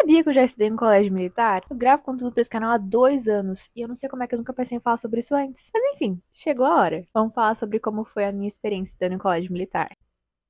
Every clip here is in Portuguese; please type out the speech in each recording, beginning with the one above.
Sabia que eu já estudei no colégio militar? Eu gravo conteúdo pra esse canal há 2 anos e eu não sei como é que eu nunca pensei em falar sobre isso antes. Mas enfim, chegou a hora. Vamos falar sobre como foi a minha experiência estudando em colégio militar.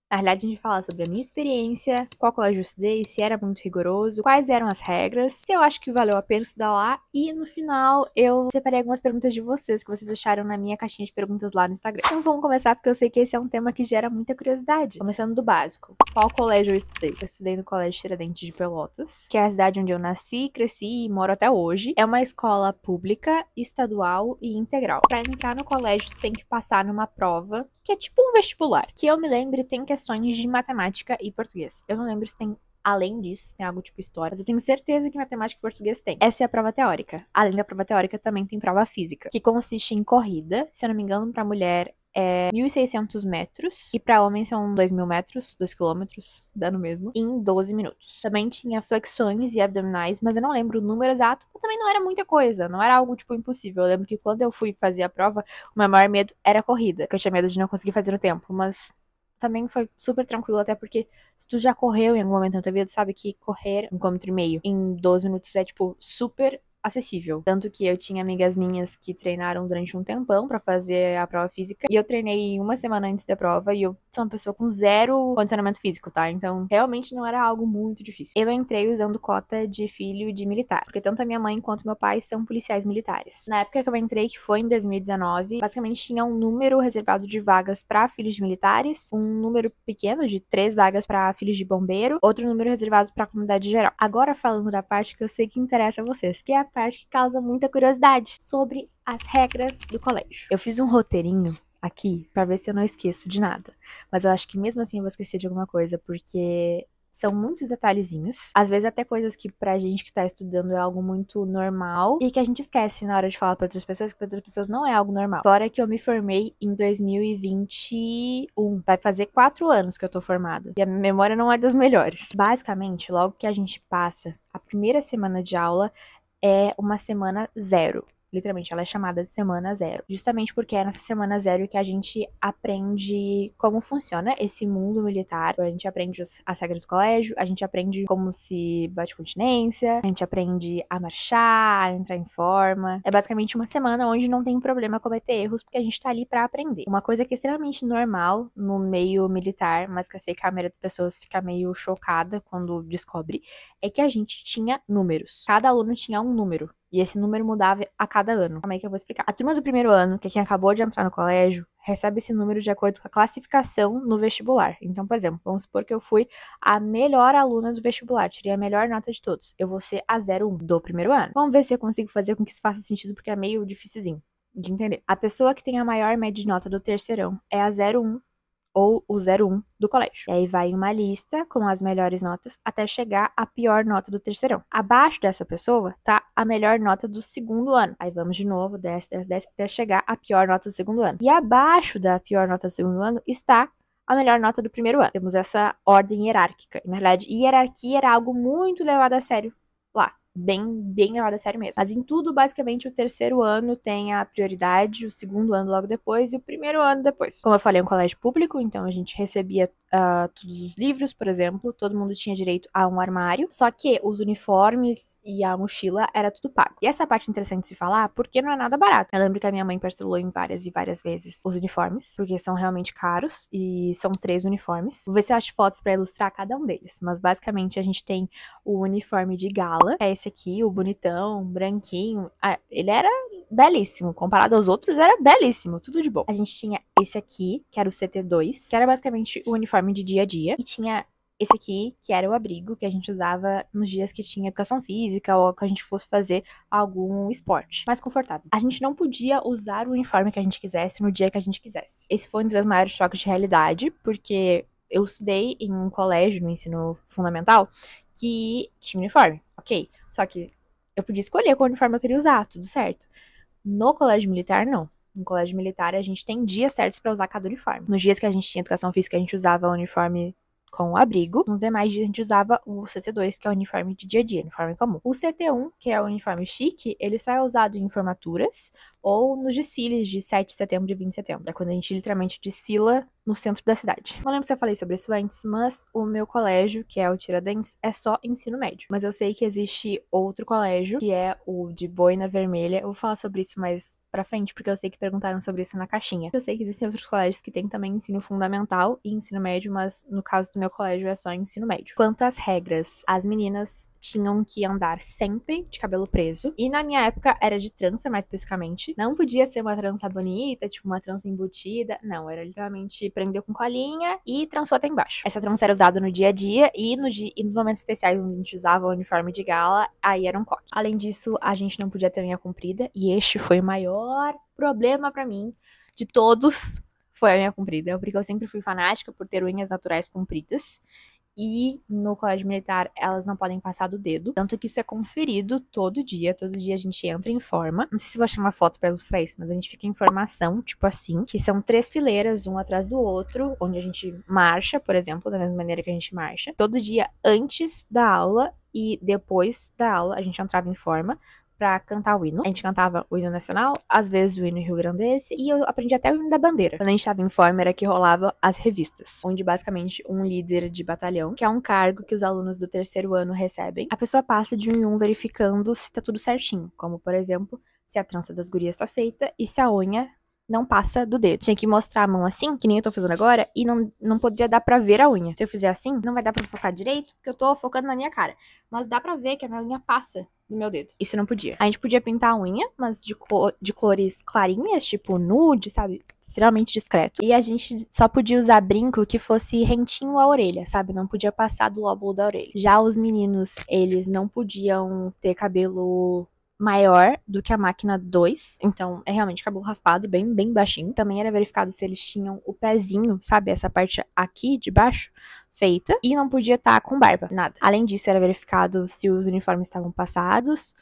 Na realidade, a gente vai falar sobre a minha experiência, qual colégio eu estudei, se era muito rigoroso, quais eram as regras, se eu acho que valeu a pena estudar lá, e no final eu separei algumas perguntas de vocês que vocês deixaram na minha caixinha de perguntas lá no Instagram. Então vamos começar porque eu sei que esse é um tema que gera muita curiosidade. Começando do básico. Qual colégio eu estudei? Eu estudei no Colégio Tiradentes de Pelotas, que é a cidade onde eu nasci, cresci e moro até hoje. É uma escola pública, estadual e integral. Para entrar no colégio, tu tem que passar numa prova que é tipo um vestibular. Que eu me lembre, tem questões de matemática e português. Eu não lembro se tem, além disso, se tem algo tipo história, mas eu tenho certeza que matemática e português tem. Essa é a prova teórica. Além da prova teórica, também tem prova física, que consiste em corrida. Se eu não me engano, pra mulher é 1.600 metros, e pra homem são 2.000 metros, 2 quilômetros, dando mesmo, em 12 minutos. Também tinha flexões e abdominais, mas eu não lembro o número exato, mas também não era muita coisa, não era algo, tipo, impossível. Eu lembro que quando eu fui fazer a prova, o meu maior medo era a corrida, porque eu tinha medo de não conseguir fazer no tempo, mas também foi super tranquilo, até porque se tu já correu em algum momento na tua vida, tu sabe que correr 1,5 km em 12 minutos é, tipo, super acessível. Tanto que eu tinha amigas minhas que treinaram durante um tempão pra fazer a prova física, e eu treinei uma semana antes da prova, e eu sou uma pessoa com zero condicionamento físico, tá? Então, realmente não era algo muito difícil. Eu entrei usando cota de filho de militar, porque tanto a minha mãe quanto meu pai são policiais militares. Na época que eu entrei, que foi em 2019, basicamente tinha um número reservado de vagas pra filhos de militares, um número pequeno de 3 vagas pra filhos de bombeiro, outro número reservado pra comunidade geral. Agora falando da parte que eu sei que interessa a vocês, que é a parte que causa muita curiosidade sobre as regras do colégio. Eu fiz um roteirinho aqui pra ver se eu não esqueço de nada, mas eu acho que mesmo assim eu vou esquecer de alguma coisa, porque são muitos detalhezinhos, às vezes até coisas que pra gente que tá estudando é algo muito normal e que a gente esquece na hora de falar pra outras pessoas, que pra outras pessoas não é algo normal. Fora que eu me formei em 2021, vai fazer 4 anos que eu tô formada, e a minha memória não é das melhores. Basicamente, logo que a gente passa a primeira semana de aula, é uma semana zero. Literalmente, ela é chamada de semana zero. Justamente porque é nessa semana zero que a gente aprende como funciona esse mundo militar. A gente aprende as regras do colégio, a gente aprende como se bate continência, a gente aprende a marchar, a entrar em forma. É basicamente uma semana onde não tem problema cometer erros, porque a gente tá ali pra aprender. Uma coisa que é extremamente normal no meio militar, mas que eu sei que a maioria das pessoas fica meio chocada quando descobre, é que a gente tinha números. Cada aluno tinha um número. E esse número mudava a cada ano. Calma aí que eu vou explicar. A turma do primeiro ano, que é quem acabou de entrar no colégio, recebe esse número de acordo com a classificação no vestibular. Então, por exemplo, vamos supor que eu fui a melhor aluna do vestibular, tirei a melhor nota de todos. Eu vou ser a 01 do primeiro ano. Vamos ver se eu consigo fazer com que isso faça sentido, porque é meio dificilzinho de entender. A pessoa que tem a maior média de nota do terceirão é a 01 ou o 01 do colégio. E aí vai uma lista com as melhores notas até chegar à pior nota do terceirão. Abaixo dessa pessoa tá a melhor nota do segundo ano. Aí vamos de novo, desce, até chegar à pior nota do segundo ano. E abaixo da pior nota do segundo ano está a melhor nota do primeiro ano. Temos essa ordem hierárquica. E, na verdade, hierarquia era algo muito levado a sério lá. Bem levado a sério mesmo. Mas em tudo, basicamente, o terceiro ano tem a prioridade, o segundo ano logo depois e o primeiro ano depois. Como eu falei, é um colégio público, então a gente recebia todos os livros, por exemplo, todo mundo tinha direito a um armário, só que os uniformes e a mochila era tudo pago. E essa parte é interessante de se falar, porque não é nada barato. Eu lembro que a minha mãe parcelou em várias e várias vezes os uniformes, porque são realmente caros, e são 3 uniformes. Vou ver se eu acho fotos pra ilustrar cada um deles, mas basicamente a gente tem o uniforme de gala, que é esse aqui, o bonitão, branquinho. Ele era belíssimo, comparado aos outros era belíssimo, tudo de bom. A gente tinha esse aqui, que era o CT2, que era basicamente o uniforme de dia a dia, e tinha esse aqui, que era o abrigo que a gente usava nos dias que tinha educação física ou que a gente fosse fazer algum esporte mais confortável. A gente não podia usar o uniforme que a gente quisesse no dia que a gente quisesse. Esse foi um dos meus maiores choques de realidade, porque eu estudei em um colégio no ensino fundamental que tinha uniforme, ok. Só que eu podia escolher qual uniforme eu queria usar, tudo certo. No colégio militar, não. No colégio militar, a gente tem dias certos pra usar cada uniforme. Nos dias que a gente tinha educação física, a gente usava o uniforme com o abrigo. Nos demais dias, a gente usava o CT2, que é o uniforme de dia a dia, uniforme comum. O CT1, que é o uniforme chique, ele só é usado em formaturas, ou nos desfiles de 7 de setembro e 20 de setembro. É quando a gente literalmente desfila no centro da cidade. Não lembro se eu falei sobre isso antes, mas o meu colégio, que é o Tiradentes, é só ensino médio. Mas eu sei que existe outro colégio, que é o de Boina Vermelha. Eu vou falar sobre isso mais pra frente, porque eu sei que perguntaram sobre isso na caixinha. Eu sei que existem outros colégios que têm também ensino fundamental e ensino médio, mas no caso do meu colégio é só ensino médio. Quanto às regras, as meninas tinham que andar sempre de cabelo preso, e na minha época era de trança, mais especificamente. Não podia ser uma trança bonita, tipo uma trança embutida, não, era literalmente prender com colinha e trançou até embaixo. Essa trança era usada no dia a dia e nos momentos especiais onde a gente usava o uniforme de gala, aí era um coque. Além disso, a gente não podia ter unha comprida, e este foi o maior problema pra mim de todos, foi a unha comprida, porque eu sempre fui fanática por ter unhas naturais compridas. E no colégio militar elas não podem passar do dedo, tanto que isso é conferido todo dia a gente entra em forma. Não sei se vou achar uma foto pra ilustrar isso, mas a gente fica em formação, tipo assim, que são 3 fileiras, um atrás do outro, onde a gente marcha, por exemplo, da mesma maneira que a gente marcha. Todo dia antes da aula e depois da aula a gente entrava em forma pra cantar o hino. A gente cantava o hino nacional, às vezes o hino rio-grandense, e eu aprendi até o hino da bandeira. Quando a gente tava em forma, era que rolava as revistas, onde basicamente um líder de batalhão, que é um cargo que os alunos do 3º ano recebem, a pessoa passa de um em um verificando se tá tudo certinho, como, por exemplo, se a trança das gurias tá feita e se a unha não passa do dedo. Tinha que mostrar a mão assim, que nem eu tô fazendo agora, e não poderia dar pra ver a unha. Se eu fizer assim, não vai dar pra focar direito, porque eu tô focando na minha cara. Mas dá pra ver que a minha unha passa no meu dedo. Isso não podia. A gente podia pintar a unha, mas de cores clarinhas, tipo nude, sabe? Extremamente discreto. E a gente só podia usar brinco que fosse rentinho à orelha, sabe? Não podia passar do lóbulo da orelha. Já os meninos, eles não podiam ter cabelo maior do que a máquina 2, então é realmente cabelo raspado, bem baixinho. Também era verificado se eles tinham o pezinho, sabe, essa parte aqui de baixo, feita, e não podia estar com barba, nada. Além disso, era verificado se os uniformes estavam passados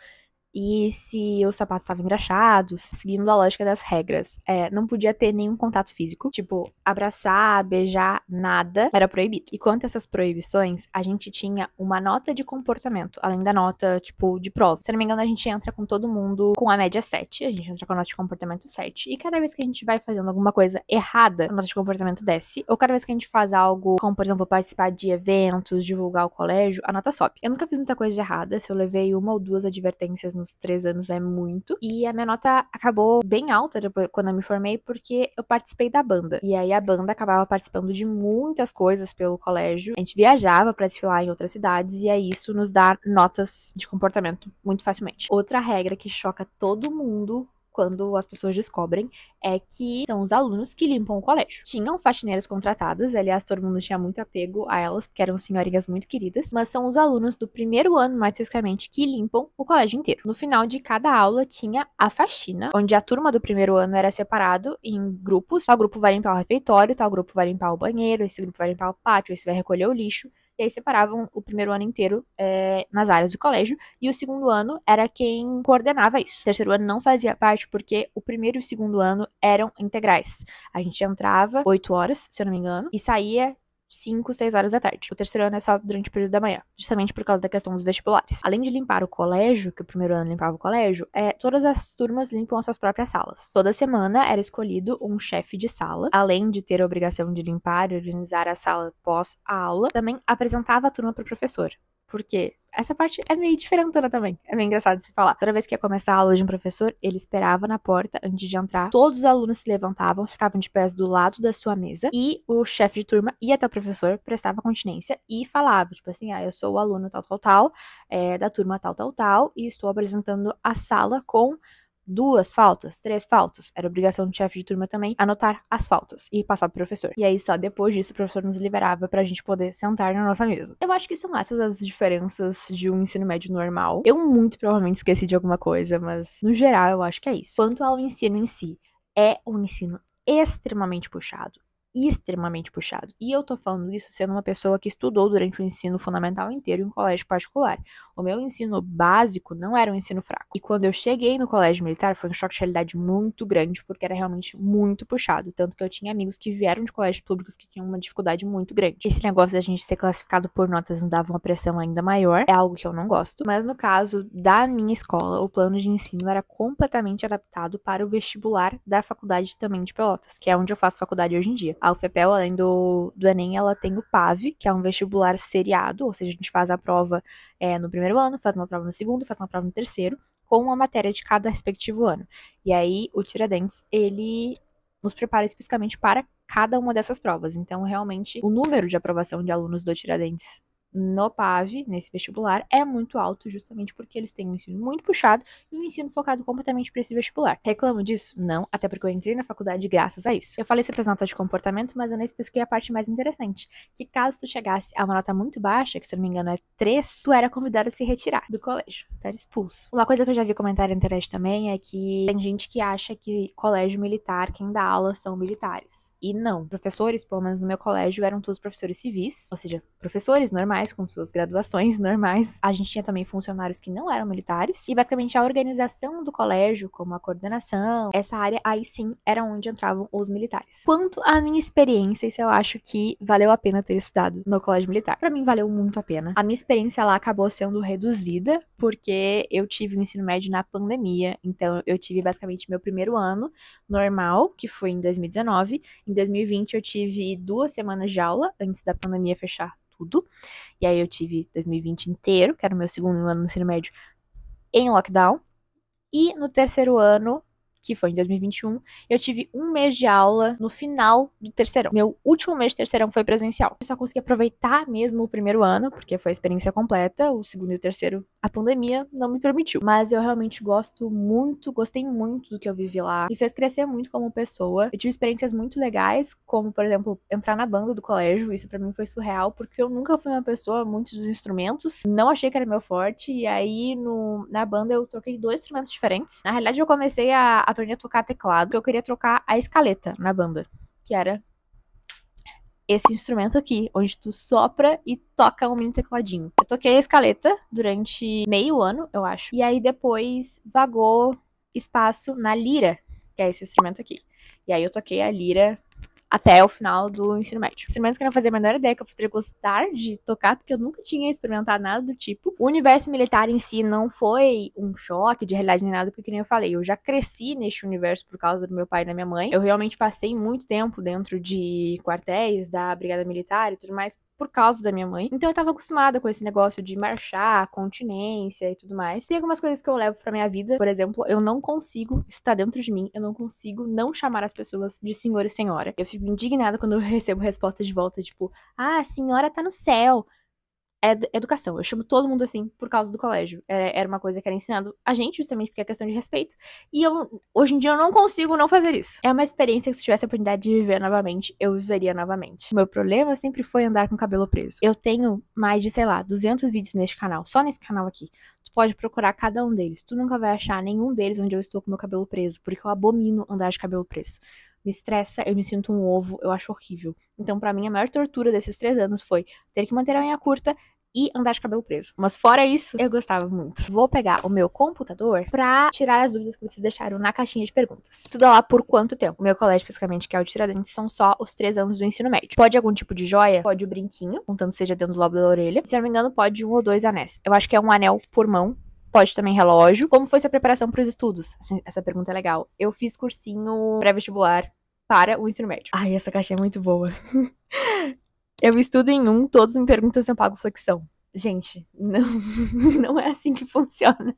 e se os sapatos estavam engraxados, seguindo a lógica das regras. Não podia ter nenhum contato físico, tipo, abraçar, beijar, nada, era proibido. E quanto a essas proibições, a gente tinha uma nota de comportamento, além da nota, tipo, de prova. Se eu não me engano, a gente entra com todo mundo com a média 7, a gente entra com a nota de comportamento 7, e cada vez que a gente vai fazendo alguma coisa errada, a nota de comportamento desce, ou cada vez que a gente faz algo, como, por exemplo, participar de eventos, divulgar o colégio, a nota sobe. Eu nunca fiz muita coisa de errada, se eu levei 1 ou 2 advertências nos 3 anos é muito. E a minha nota acabou bem alta depois, quando eu me formei, porque eu participei da banda. E aí a banda acabava participando de muitas coisas pelo colégio. A gente viajava pra desfilar em outras cidades e aí isso nos dá notas de comportamento muito facilmente. Outra regra que choca todo mundo quando as pessoas descobrem, é que são os alunos que limpam o colégio. Tinham faxineiras contratadas, aliás, todo mundo tinha muito apego a elas, porque eram senhorinhas muito queridas, mas são os alunos do 1º ano, mais especificamente, que limpam o colégio inteiro. No final de cada aula tinha a faxina, onde a turma do 1º ano era separado em grupos. Tal grupo vai limpar o refeitório, tal grupo vai limpar o banheiro, esse grupo vai limpar o pátio, esse vai recolher o lixo. E aí separavam o 1º ano inteiro nas áreas do colégio, e o 2º ano era quem coordenava isso. O 3º ano não fazia parte porque o 1º e o 2º ano eram integrais. A gente entrava 8 horas, se eu não me engano, e saía 5, 6 horas da tarde. O 3º ano é só durante o período da manhã, justamente por causa da questão dos vestibulares. Além de limpar o colégio, que o 1º ano limpava o colégio, todas as turmas limpam as suas próprias salas. Toda semana era escolhido um chefe de sala, além de ter a obrigação de limpar e organizar a sala pós a aula, também apresentava a turma para o professor. Porque essa parte é meio diferentona também. É meio engraçado de se falar. Toda vez que ia começar a aula de um professor, ele esperava na porta antes de entrar. Todos os alunos se levantavam, ficavam de pés do lado da sua mesa. E o chefe de turma ia até o professor, prestava continência e falava, tipo assim, eu sou o aluno tal, da turma tal, e estou apresentando a sala com 2 faltas, 3 faltas. Era obrigação do chefe de turma também anotar as faltas e passar pro professor. E aí só depois disso o professor nos liberava pra gente poder sentar na nossa mesa. Eu acho que são essas as diferenças de um ensino médio normal. Eu muito provavelmente esqueci de alguma coisa, mas no geral eu acho que é isso. Quanto ao ensino em si, é um ensino extremamente puxado, extremamente puxado. E eu tô falando isso sendo uma pessoa que estudou durante o ensino fundamental inteiro em um colégio particular. O meu ensino básico não era um ensino fraco. E quando eu cheguei no colégio militar, foi um choque de realidade muito grande, porque era realmente muito puxado. Tanto que eu tinha amigos que vieram de colégios públicos que tinham uma dificuldade muito grande. Esse negócio da gente ser classificado por notas nos dava uma pressão ainda maior, é algo que eu não gosto. Mas no caso da minha escola, o plano de ensino era completamente adaptado para o vestibular da faculdade também de Pelotas, que é onde eu faço faculdade hoje em dia. A UFPEL, além do Enem, ela tem o PAV, que é um vestibular seriado, ou seja, a gente faz a prova no primeiro ano, faz uma prova no segundo, faz uma prova no terceiro, com uma matéria de cada respectivo ano. E aí, o Tiradentes, ele nos prepara especificamente para cada uma dessas provas. Então, realmente, o número de aprovação de alunos do Tiradentes no PAV, nesse vestibular, é muito alto, justamente porque eles têm um ensino muito puxado e um ensino focado completamente para esse vestibular. Reclamo disso? Não, até porque eu entrei na faculdade graças a isso. Eu falei sobre as notas de comportamento, mas eu não especifiquei a parte mais interessante, que caso tu chegasse a uma nota muito baixa, que se eu não me engano é 3, tu era convidado a se retirar do colégio, tu era expulso. Uma coisa que eu já vi comentário na internet também é que tem gente que acha que colégio militar, quem dá aula são militares. E não. Professores, pelo menos no meu colégio, eram todos professores civis, ou seja, professores normais, com suas graduações normais. A gente tinha também funcionários que não eram militares. E basicamente a organização do colégio, como a coordenação, essa área aí sim era onde entravam os militares. Quanto à minha experiência, isso eu acho que valeu a pena ter estudado no colégio militar. Pra mim valeu muito a pena. A minha experiência lá acabou sendo reduzida, porque eu tive o ensino médio na pandemia. Então eu tive basicamente meu primeiro ano normal, que foi em 2019. Em 2020 eu tive 2 semanas de aula, antes da pandemia fechar tudo. E aí eu tive 2020 inteiro, que era o meu segundo ano no ensino médio, em lockdown. E no terceiro ano, que foi em 2021, eu tive 1 mês de aula no final do terceirão. Meu último mês de terceirão foi presencial. Eu só consegui aproveitar mesmo o primeiro ano, porque foi a experiência completa. O segundo e o terceiro, a pandemia não me permitiu. Mas eu realmente gostei muito do que eu vivi lá. Me fez crescer muito como pessoa. Eu tive experiências muito legais, como, por exemplo, entrar na banda do colégio. Isso pra mim foi surreal, porque eu nunca fui uma pessoa muito dos instrumentos. Não achei que era meu forte. E aí, na banda, eu troquei 2 instrumentos diferentes. Na realidade, eu comecei a aprender a tocar teclado, porque eu queria trocar a escaleta na banda, que era esse instrumento aqui, onde tu sopra e toca um mini tecladinho. Eu toquei a escaleta durante meio ano, eu acho, e aí depois vagou espaço na lira, que é esse instrumento aqui. E aí eu toquei a lira até o final do ensino médio. Instrumentos que eu não fazia a menor ideia que eu poderia gostar de tocar, porque eu nunca tinha experimentado nada do tipo. O universo militar em si não foi um choque de realidade nem nada, porque, como eu falei, eu já cresci neste universo por causa do meu pai e da minha mãe. Eu realmente passei muito tempo dentro de quartéis da Brigada Militar e tudo mais por causa da minha mãe. Então eu tava acostumada com esse negócio de marchar, continência e tudo mais. Tem algumas coisas que eu levo pra minha vida. Por exemplo, eu não consigo estar dentro de mim, eu não consigo não chamar as pessoas de senhor e senhora. Eu fico indignada quando eu recebo respostas de volta, tipo, ah, a senhora tá no céu. É educação. Eu chamo todo mundo assim por causa do colégio. Era uma coisa que era ensinado a gente, justamente porque é questão de respeito. E hoje em dia eu não consigo não fazer isso. É uma experiência que se tivesse a oportunidade de viver novamente, eu viveria novamente. O meu problema sempre foi andar com o cabelo preso. Eu tenho mais de, sei lá, 200 vídeos neste canal, só nesse canal aqui. Tu pode procurar cada um deles. Tu nunca vai achar nenhum deles onde eu estou com meu cabelo preso, porque eu abomino andar de cabelo preso. Me estressa, eu me sinto um ovo, eu acho horrível. Então, pra mim, a maior tortura desses 3 anos foi ter que manter a unha curta e andar de cabelo preso. Mas fora isso, eu gostava muito. Vou pegar o meu computador pra tirar as dúvidas que vocês deixaram na caixinha de perguntas. Estuda lá por quanto tempo? O meu colégio, especificamente, que é o de Tiradentes, são só os 3 anos do ensino médio. Pode algum tipo de joia? Pode o brinquinho, contanto seja dentro do lóbulo da orelha. Se eu não me engano, pode 1 ou 2 anéis. Eu acho que é um anel por mão. Pode também relógio. Como foi sua preparação para os estudos? Essa pergunta é legal. Eu fiz cursinho pré-vestibular para o ensino médio. Ai, essa caixa é muito boa. Eu estudo em um, todos me perguntam se eu pago flexão. Gente, não é assim que funciona.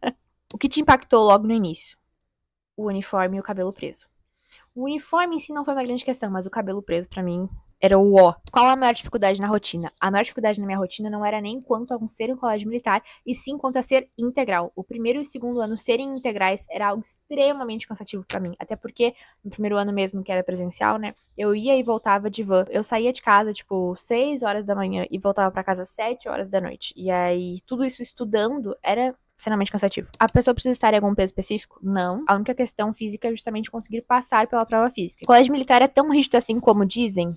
O que te impactou logo no início? O uniforme e o cabelo preso. O uniforme em si não foi uma grande questão, mas o cabelo preso pra mim era o ó. Qual a maior dificuldade na rotina? A maior dificuldade na minha rotina não era nem quanto a ser um colégio militar, e sim quanto a ser integral. O primeiro e o segundo ano serem integrais era algo extremamente cansativo pra mim. Até porque no primeiro ano mesmo, que era presencial, né? Eu ia e voltava de van. Eu saía de casa, tipo, 6 horas da manhã e voltava pra casa 7 horas da noite. E aí, tudo isso estudando era extremamente cansativo. A pessoa precisa estar em algum peso específico? Não. A única questão física é justamente conseguir passar pela prova física. O colégio militar é tão rígido assim como dizem?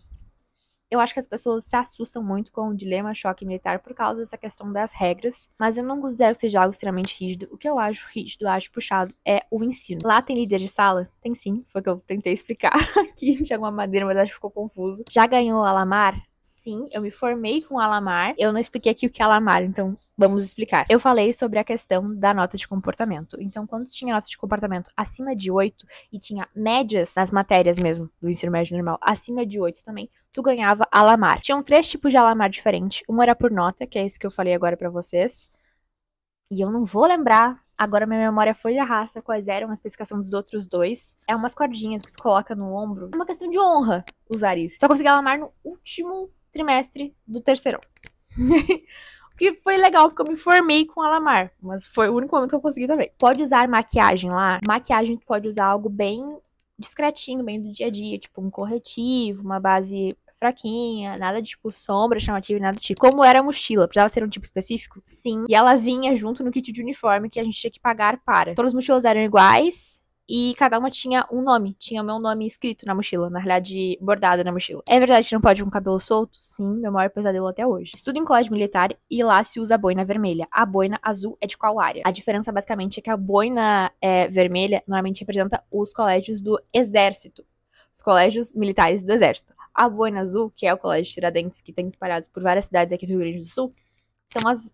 Eu acho que as pessoas se assustam muito com o dilema choque militar por causa dessa questão das regras, mas eu não considero que seja algo extremamente rígido. O que eu acho rígido, eu acho puxado, é o ensino. Lá tem líder de sala? Tem sim, foi o que eu tentei explicar aqui de alguma maneira, mas acho que ficou confuso. Já ganhou o Alamar? Sim, eu me formei com o Alamar. Eu não expliquei aqui o que é Alamar, então vamos explicar. Eu falei sobre a questão da nota de comportamento. Então, quando tinha nota de comportamento acima de 8 e tinha médias nas matérias mesmo do ensino médio normal, acima de 8 também, tu ganhava Alamar. Tinham 3 tipos de Alamar diferentes. Um era por nota, que é esse que eu falei agora pra vocês. E eu não vou lembrar, agora minha memória foi de arrasta quais eram a especificação dos outros 2. É umas cordinhas que tu coloca no ombro. É uma questão de honra usar isso. Só consegui Alamar no último trimestre do terceirão. O que foi legal, porque eu me formei com Alamar. Mas foi o único momento que eu consegui também. Pode usar maquiagem lá. Maquiagem tu pode usar algo bem discretinho, bem do dia a dia. Tipo um corretivo, uma base fraquinha, nada de tipo sombra chamativa, nada do tipo. Como era a mochila? Precisava ser um tipo específico? Sim. E ela vinha junto no kit de uniforme que a gente tinha que pagar para. Todas as mochilas eram iguais. E cada uma tinha um nome. Tinha o meu nome escrito na mochila. Na realidade, bordado na mochila. É verdade que não pode ir com cabelo solto? Sim, meu maior pesadelo até hoje. Estudo em colégio militar e lá se usa a boina vermelha. A boina azul é de qual área? A diferença basicamente é que a boina vermelha normalmente representa os colégios do exército. Os colégios militares do exército. A boina azul, que é o colégio Tiradentes, que tem espalhados por várias cidades aqui do Rio Grande do Sul,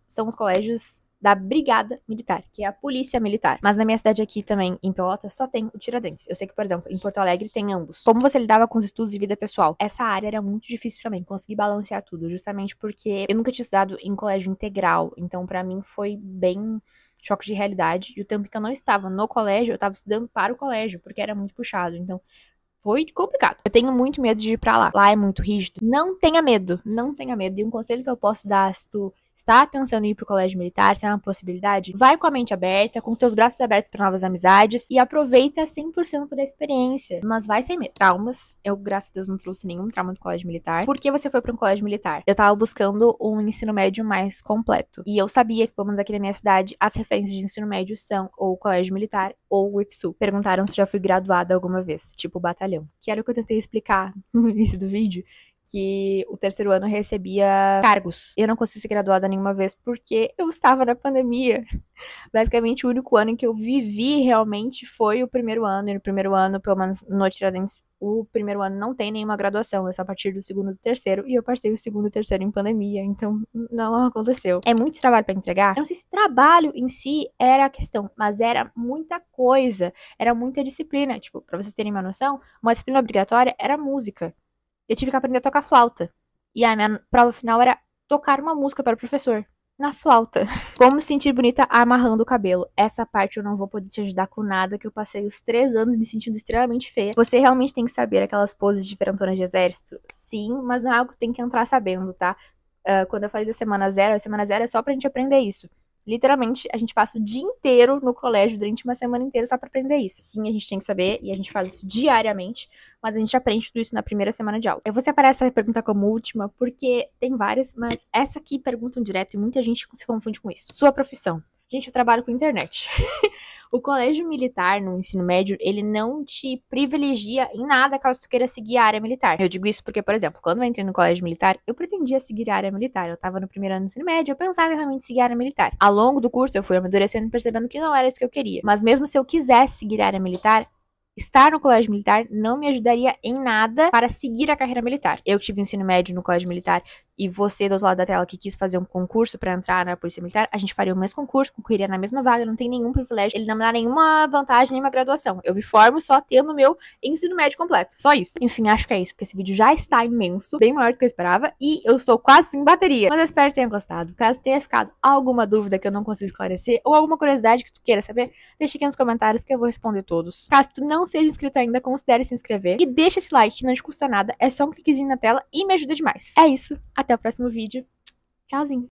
são os colégios da Brigada Militar, que é a polícia militar. Mas na minha cidade aqui também, em Pelotas, só tem o Tiradentes. Eu sei que, por exemplo, em Porto Alegre tem ambos. Como você lidava com os estudos de vida pessoal? Essa área era muito difícil pra mim, conseguir balancear tudo, justamente porque eu nunca tinha estudado em colégio integral, então pra mim foi bem choque de realidade. E o tempo que eu não estava no colégio, eu estava estudando para o colégio, porque era muito puxado, então foi complicado. Eu tenho muito medo de ir pra lá. Lá é muito rígido. Não tenha medo. Não tenha medo. E um conselho que eu posso dar se tu está pensando em ir pro colégio militar, se é uma possibilidade, vai com a mente aberta, com os seus braços abertos para novas amizades e aproveita 100% da experiência. Mas vai sem medo. Traumas. Eu, graças a Deus, não trouxe nenhum trauma do colégio militar. Por que você foi pra um colégio militar? Eu tava buscando um ensino médio mais completo. E eu sabia que, pelo menos aqui na minha cidade, as referências de ensino médio são ou colégio militar ou o IFSU. Perguntaram se já fui graduada alguma vez, tipo batalhão. Que era o que eu tentei explicar no início do vídeo, que o terceiro ano recebia cargos. Eu não consegui ser graduada nenhuma vez porque eu estava na pandemia. Basicamente, o único ano em que eu vivi realmente foi o primeiro ano. E no primeiro ano, pelo menos no Tiradentes, o primeiro ano não tem nenhuma graduação, é só a partir do segundo e do terceiro. E eu passei o segundo e terceiro em pandemia, então não aconteceu. É muito trabalho pra entregar? Eu não sei se trabalho em si era a questão, mas era muita coisa, era muita disciplina. Tipo, pra vocês terem uma noção, uma disciplina obrigatória era música. Eu tive que aprender a tocar flauta. E a minha prova final era tocar uma música para o professor. Na flauta. Como me sentir bonita amarrando o cabelo. Essa parte eu não vou poder te ajudar com nada, que eu passei os 3 anos me sentindo extremamente feia. Você realmente tem que saber aquelas poses diferentonas de exército? Sim, mas não é algo que tem que entrar sabendo, tá? Quando eu falei da semana zero, a semana zero é só pra gente aprender isso. Literalmente, a gente passa o dia inteiro no colégio, durante uma semana inteira, só pra aprender isso. Sim, a gente tem que saber, e a gente faz isso diariamente, mas a gente aprende tudo isso na primeira semana de aula. Eu vou separar essa pergunta como última, porque tem várias, mas essa aqui perguntam direto e muita gente se confunde com isso. Sua profissão. Gente, eu trabalho com internet. O colégio militar, no ensino médio, ele não te privilegia em nada caso tu queira seguir a área militar. Eu digo isso porque, por exemplo, quando eu entrei no colégio militar, eu pretendia seguir a área militar. Eu tava no primeiro ano do ensino médio, eu pensava em realmente seguir a área militar. Ao longo do curso, eu fui amadurecendo e percebendo que não era isso que eu queria. Mas mesmo se eu quisesse seguir a área militar, estar no colégio militar não me ajudaria em nada para seguir a carreira militar. Eu que tive ensino médio no colégio militar e você do outro lado da tela que quis fazer um concurso para entrar na polícia militar, a gente faria o mesmo concurso, concorreria na mesma vaga, não tem nenhum privilégio, ele não me dá nenhuma vantagem, nenhuma graduação. Eu me formo só tendo o meu ensino médio completo, só isso. Enfim, acho que é isso, porque esse vídeo já está imenso, bem maior do que eu esperava, e eu sou quase sem bateria. Mas eu espero que tenha gostado. Caso tenha ficado alguma dúvida que eu não consigo esclarecer, ou alguma curiosidade que tu queira saber, deixa aqui nos comentários que eu vou responder todos. Caso tu não seja inscrito ainda, considere se inscrever, e deixa esse like, que não te custa nada, é só um cliquezinho na tela e me ajuda demais. É isso, até o próximo vídeo. Tchauzinho!